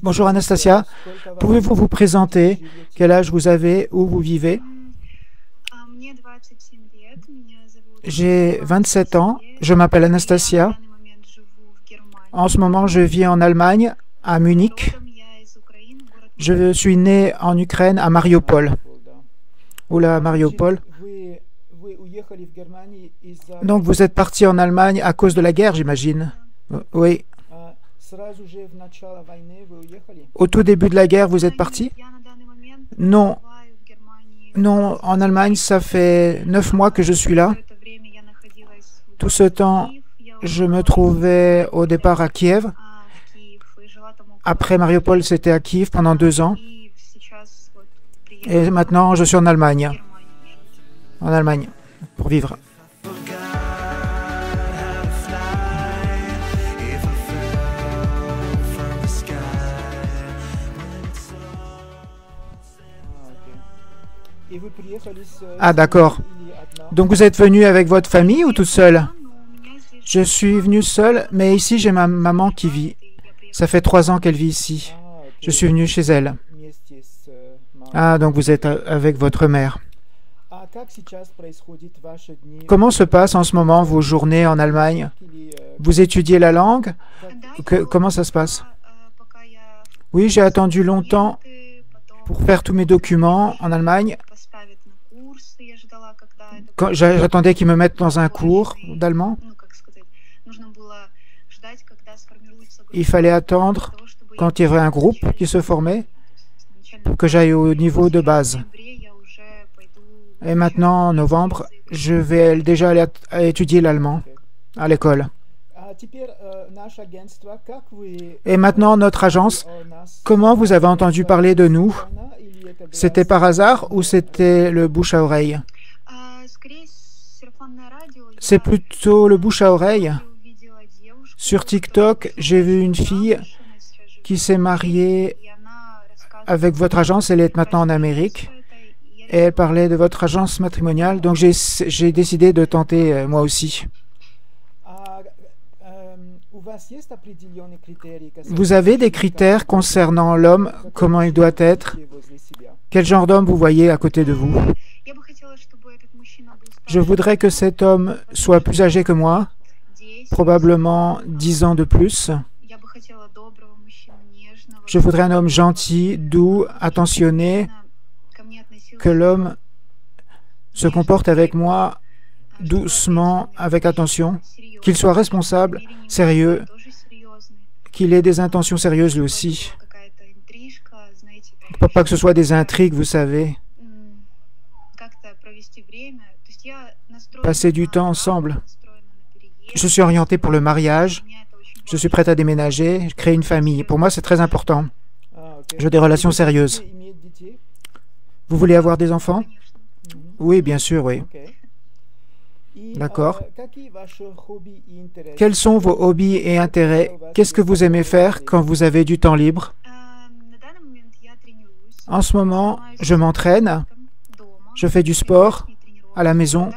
Bonjour Anastasia, pouvez-vous vous présenter? Quel âge vous avez? Où vous vivez? J'ai 27 ans, je m'appelle Anastasia. En ce moment, je vis en Allemagne, à Munich. Je suis né en Ukraine, à Mariupol. Oula, Mariupol. Donc vous êtes parti en Allemagne à cause de la guerre, j'imagine? Oui. Au tout début de la guerre, vous êtes parti? Non. Non, en Allemagne, ça fait 9 mois que je suis là. Tout ce temps, je me trouvais au départ à Kiev. Après Mariupol, c'était à Kiev pendant 2 ans. Et maintenant, je suis en Allemagne. En Allemagne, pour vivre. Ah, d'accord. Donc vous êtes venu avec votre famille ou toute seule? Je suis venu seul, mais ici j'ai ma maman qui vit. Ça fait 3 ans qu'elle vit ici. Je suis venu chez elle. Ah, donc vous êtes avec votre mère. Comment se passent en ce moment vos journées en Allemagne? Vous étudiez la langue? Comment ça se passe? Oui, j'ai attendu longtemps pour faire tous mes documents en Allemagne. J'attendais qu'ils me mettent dans un cours d'allemand. Il fallait attendre quand il y avait un groupe qui se formait pour que j'aille au niveau de base. Et maintenant, en novembre, je vais déjà aller étudier l'allemand à l'école. Et maintenant, notre agence, comment vous avez entendu parler de nous? C'était par hasard ou c'était le bouche à oreille? C'est plutôt le bouche à oreille. Sur TikTok, j'ai vu une fille qui s'est mariée avec votre agence. Elle est maintenant en Amérique. Et elle parlait de votre agence matrimoniale. Donc j'ai décidé de tenter moi aussi. Vous avez des critères concernant l'homme, comment il doit être? Quel genre d'homme vous voyez à côté de vous? Je voudrais que cet homme soit plus âgé que moi, probablement 10 ans de plus. Je voudrais un homme gentil, doux, attentionné, que l'homme se comporte avec moi doucement, avec attention, qu'il soit responsable, sérieux, qu'il ait des intentions sérieuses lui aussi. Pas que ce soit des intrigues, vous savez. Passer du temps ensemble. Je suis orienté pour le mariage. Je suis prête à déménager, créer une famille. Pour moi, c'est très important. Je veux des relations sérieuses. Vous voulez avoir des enfants? Oui, bien sûr, oui. D'accord. Quels sont vos hobbies et intérêts? Qu'est-ce que vous aimez faire quand vous avez du temps libre? En ce moment, je m'entraîne. Je fais du sport à la maison.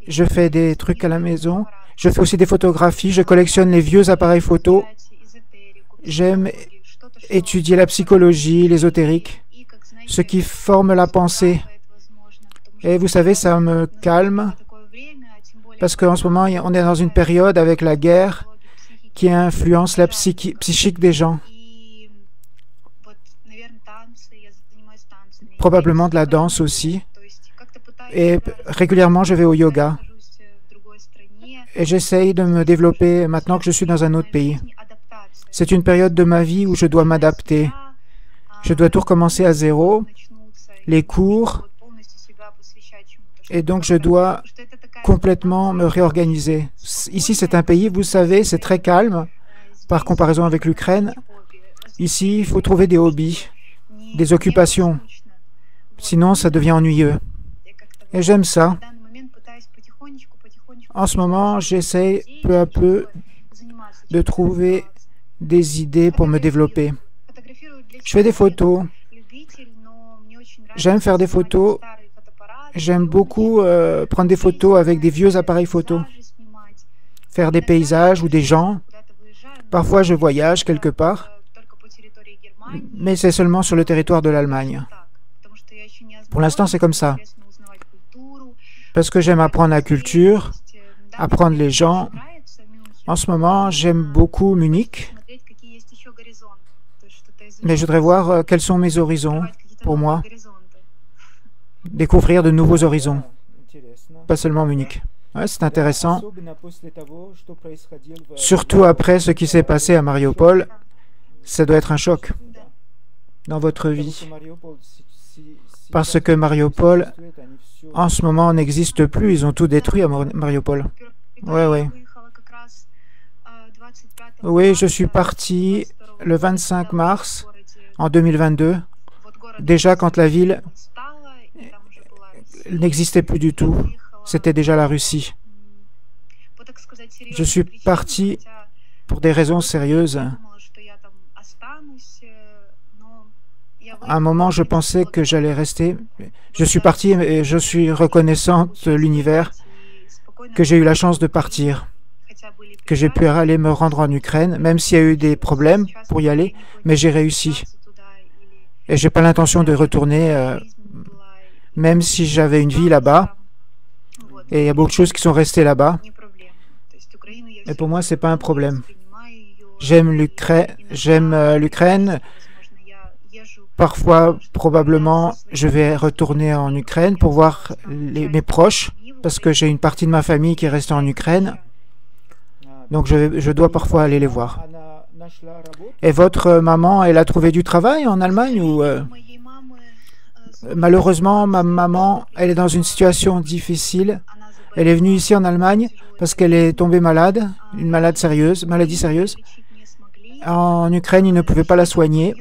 Je fais des trucs à la maison. Je fais aussi des photographies. Je collectionne les vieux appareils photo. J'aime étudier la psychologie, l'ésotérique, ce qui forme la pensée. Et vous savez, ça me calme parce qu'en ce moment, on est dans une période avec la guerre qui influence la psychique des gens. Probablement de la danse aussi. Et régulièrement, je vais au yoga. Et j'essaye de me développer maintenant que je suis dans un autre pays. C'est une période de ma vie où je dois m'adapter. Je dois tout recommencer à zéro, les cours, et donc je dois complètement me réorganiser. Ici, c'est un pays, vous savez, c'est très calme par comparaison avec l'Ukraine. Ici, il faut trouver des hobbies, des occupations. Sinon, ça devient ennuyeux. Et j'aime ça. En ce moment, j'essaie peu à peu de trouver des idées pour me développer. Je fais des photos. J'aime faire des photos. J'aime beaucoup prendre des photos avec des vieux appareils photo. Faire des paysages ou des gens. Parfois, je voyage quelque part, mais c'est seulement sur le territoire de l'Allemagne. Pour l'instant, c'est comme ça. Parce que j'aime apprendre la culture, apprendre les gens. En ce moment, j'aime beaucoup Munich, mais je voudrais voir quels sont mes horizons pour moi. Découvrir de nouveaux horizons, pas seulement Munich. Ouais, c'est intéressant. Surtout après ce qui s'est passé à Mariupol, ça doit être un choc dans votre vie. Parce que Mariupol, en ce moment, n'existe plus. Ils ont tout détruit à Mariupol. Oui. Oui, je suis parti le 25 mars en 2022, déjà quand la ville n'existait plus du tout. C'était déjà la Russie. Je suis parti pour des raisons sérieuses. À un moment, je pensais que j'allais rester. Je suis parti et je suis reconnaissante de l'univers que j'ai eu la chance de partir, que j'ai pu aller me rendre en Ukraine, même s'il y a eu des problèmes pour y aller, mais j'ai réussi. Et je n'ai pas l'intention de retourner, même si j'avais une vie là-bas. Et il y a beaucoup de choses qui sont restées là-bas. Et pour moi, ce n'est pas un problème. J'aime l'Ukraine. Parfois, probablement, je vais retourner en Ukraine pour voir mes proches, parce que j'ai une partie de ma famille qui est restée en Ukraine. Donc, je dois parfois aller les voir. Et votre maman, elle a trouvé du travail en Allemagne ou Malheureusement, ma maman, elle est dans une situation difficile. Elle est venue ici en Allemagne parce qu'elle est tombée malade, une maladie sérieuse. En Ukraine, ils ne pouvaient pas la soigner.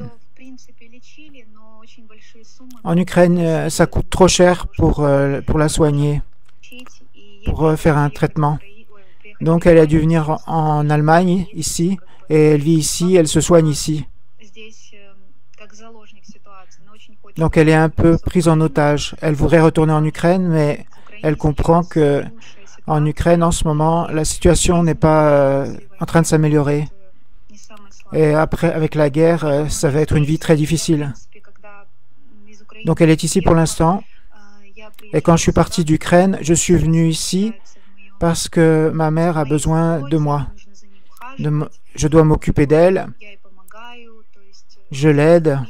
En Ukraine, ça coûte trop cher pour la soigner, pour faire un traitement. Donc, elle a dû venir en Allemagne, ici, et elle vit ici, elle se soigne ici. Donc, elle est un peu prise en otage. Elle voudrait retourner en Ukraine, mais elle comprend que en Ukraine, en ce moment, la situation n'est pas en train de s'améliorer. Et après, avec la guerre, ça va être une vie très difficile. Donc, elle est ici pour l'instant. Et quand je suis parti d'Ukraine, je suis venu ici parce que ma mère a besoin de moi. Je dois m'occuper d'elle. Je l'aide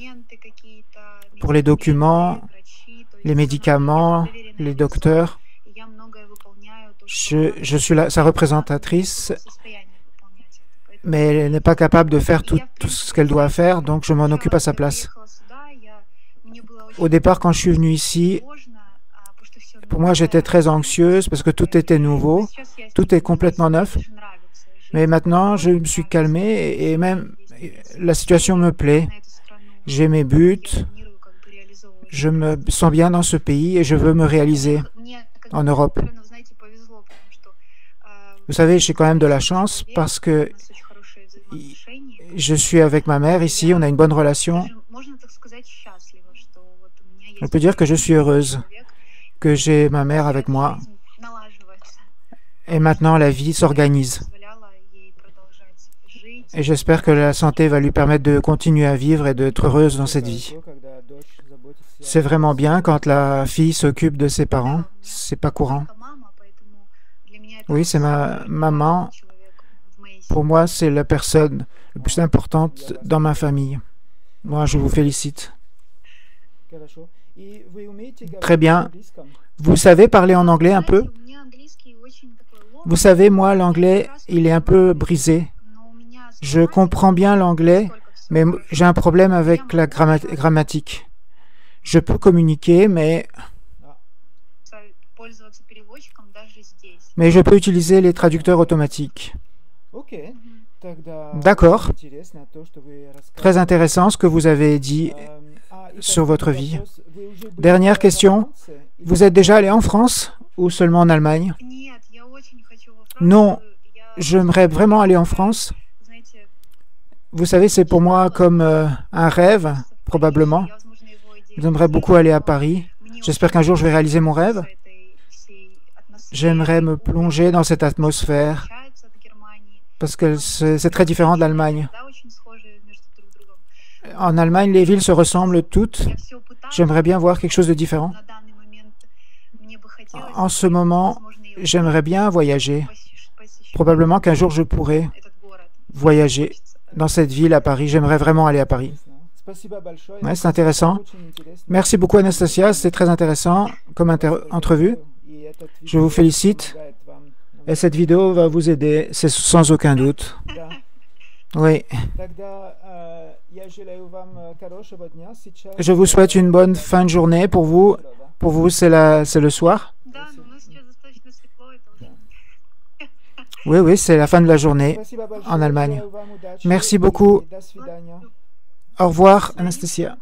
pour les documents, les médicaments, les docteurs. Je suis sa représentatrice, mais elle n'est pas capable de faire tout ce qu'elle doit faire, donc je m'en occupe à sa place. Au départ, quand je suis venu ici, pour moi, j'étais très anxieuse parce que tout était nouveau, tout est complètement neuf. Mais maintenant, je me suis calmée et même la situation me plaît. J'ai mes buts, je me sens bien dans ce pays et je veux me réaliser en Europe. Vous savez, j'ai quand même de la chance parce que je suis avec ma mère ici, on a une bonne relation. On peut dire que je suis heureuse, que j'ai ma mère avec moi. Et maintenant, la vie s'organise. Et j'espère que la santé va lui permettre de continuer à vivre et d'être heureuse dans cette vie. C'est vraiment bien quand la fille s'occupe de ses parents. C'est pas courant. Oui, c'est ma maman. Pour moi, c'est la personne la plus importante dans ma famille. Moi, je vous félicite. Très bien. Vous savez parler en anglais un peu? Vous savez, moi, l'anglais, il est un peu brisé. Je comprends bien l'anglais, mais j'ai un problème avec la grammatique. Je peux communiquer, mais je peux utiliser les traducteurs automatiques. D'accord. Très intéressant ce que vous avez dit sur votre vie. Dernière question. Vous êtes déjà allé en France ou seulement en Allemagne? Non, j'aimerais vraiment aller en France. Vous savez, c'est pour moi comme un rêve, probablement. J'aimerais beaucoup aller à Paris. J'espère qu'un jour je vais réaliser mon rêve. J'aimerais me plonger dans cette atmosphère parce que c'est très différent de l'Allemagne. En Allemagne, les villes se ressemblent toutes. J'aimerais bien voir quelque chose de différent. En ce moment, j'aimerais bien voyager. Probablement qu'un jour, je pourrai voyager dans cette ville à Paris. J'aimerais vraiment aller à Paris. Ouais, c'est intéressant. Merci beaucoup, Anastasia. C'est très intéressant comme entrevue. Je vous félicite. Et cette vidéo va vous aider, c'est sans aucun doute. Oui. Je vous souhaite une bonne fin de journée pour vous. Pour vous, c'est le soir. Oui, oui, c'est la fin de la journée en Allemagne. Merci beaucoup. Au revoir, Anastasia.